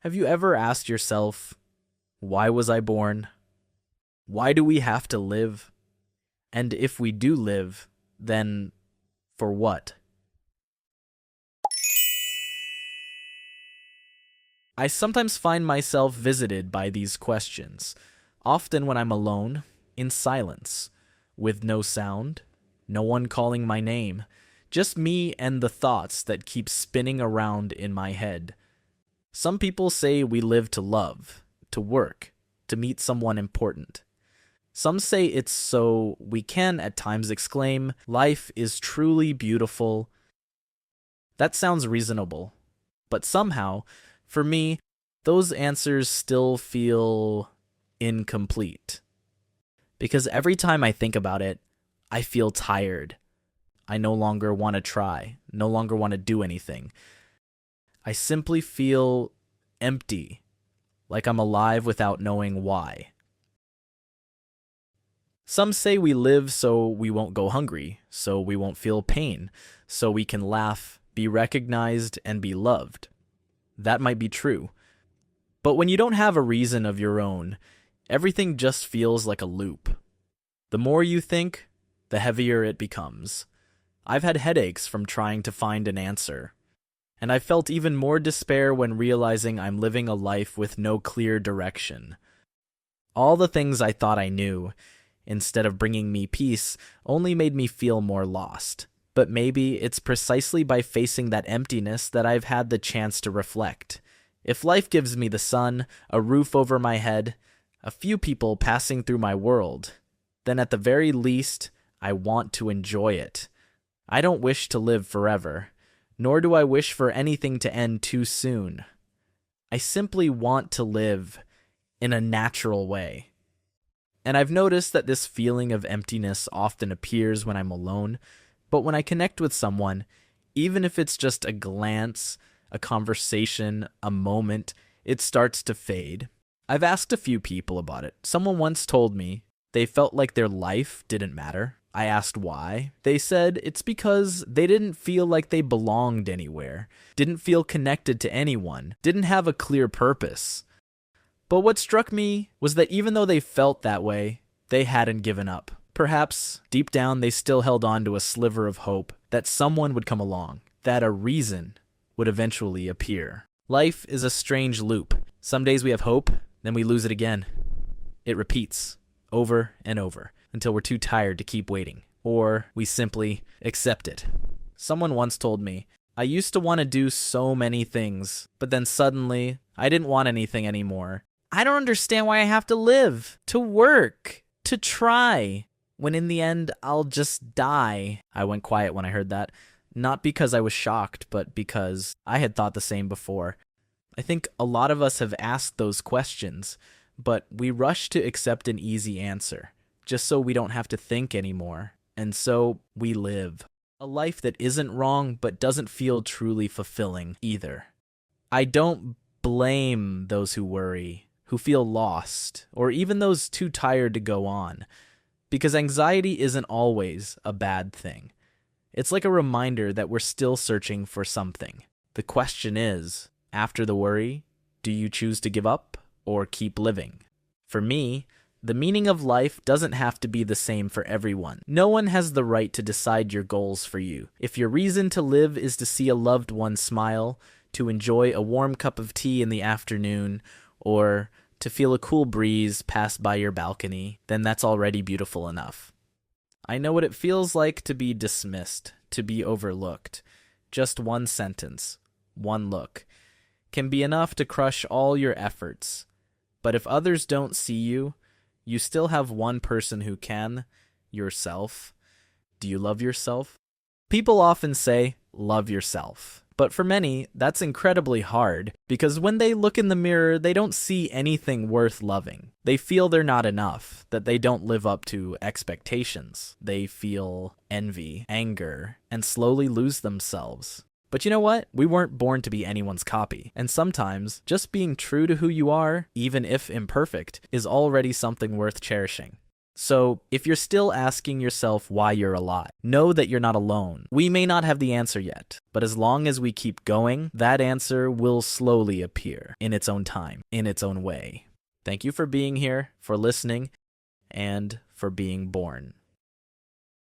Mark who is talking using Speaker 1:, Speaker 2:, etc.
Speaker 1: Have you ever asked yourself, why was I born? Why do we have to live? And if we do live, then for what? I sometimes find myself visited by these questions, often when I'm alone, in silence, with no sound, no one calling my name, just me and the thoughts that keep spinning around in my head. Some people say we live to love, to work, to meet someone important. Some say it's so we can at times exclaim, life is truly beautiful. That sounds reasonable, but somehow, for me, those answers still feel incomplete. Because every time I think about it, I feel tired. I no longer want to try, no longer want to do anything. I simply feel empty, like I'm alive without knowing why. Some say we live so we won't go hungry, so we won't feel pain, so we can laugh, be recognized, and be loved. That might be true. But when you don't have a reason of your own, everything just feels like a loop. The more you think, the heavier it becomes. I've had headaches from trying to find an answer. And I felt even more despair when realizing I'm living a life with no clear direction. All the things I thought I knew, instead of bringing me peace, only made me feel more lost. But maybe it's precisely by facing that emptiness that I've had the chance to reflect. If life gives me the sun, a roof over my head, a few people passing through my world, then at the very least, I want to enjoy it. I don't wish to live forever, nor do I wish for anything to end too soon. I simply want to live in a natural way. And I've noticed that this feeling of emptiness often appears when I'm alone, but when I connect with someone, even if it's just a glance, a conversation, a moment, it starts to fade. I've asked a few people about it. Someone once told me they felt like their life didn't matter. I asked why. They said it's because they didn't feel like they belonged anywhere, didn't feel connected to anyone, didn't have a clear purpose. But what struck me was that even though they felt that way, they hadn't given up. Perhaps, deep down, they still held on to a sliver of hope that someone would come along, that a reason would eventually appear. Life is a strange loop. Some days we have hope, then we lose it again. It repeats, over and over, until we're too tired to keep waiting, or we simply accept it. Someone once told me, I used to want to do so many things, but then suddenly, I didn't want anything anymore. I don't understand why I have to live, to work, to try, when in the end, I'll just die. I went quiet when I heard that, not because I was shocked, but because I had thought the same before. I think a lot of us have asked those questions, but we rush to accept an easy answer, just so we don't have to think anymore. And so we live a life that isn't wrong, but doesn't feel truly fulfilling either. I don't blame those who worry, who feel lost, or even those too tired to go on, because anxiety isn't always a bad thing. It's like a reminder that we're still searching for something. The question is, after the worry, do you choose to give up or keep living? For me, the meaning of life doesn't have to be the same for everyone. No one has the right to decide your goals for you. If your reason to live is to see a loved one smile, to enjoy a warm cup of tea in the afternoon, or to feel a cool breeze pass by your balcony, then that's already beautiful enough. I know what it feels like to be dismissed, to be overlooked. Just one sentence, one look, can be enough to crush all your efforts. But if others don't see you, you still have one person who can, yourself. Do you love yourself? People often say, love yourself. But for many, that's incredibly hard, because when they look in the mirror, they don't see anything worth loving. They feel they're not enough, that they don't live up to expectations. They feel envy, anger, and slowly lose themselves. But you know what? We weren't born to be anyone's copy, and sometimes just being true to who you are, even if imperfect, is already something worth cherishing. So, if you're still asking yourself why you're alive, know that you're not alone. We may not have the answer yet, but as long as we keep going, that answer will slowly appear in its own time, in its own way. Thank you for being here, for listening, and for being born.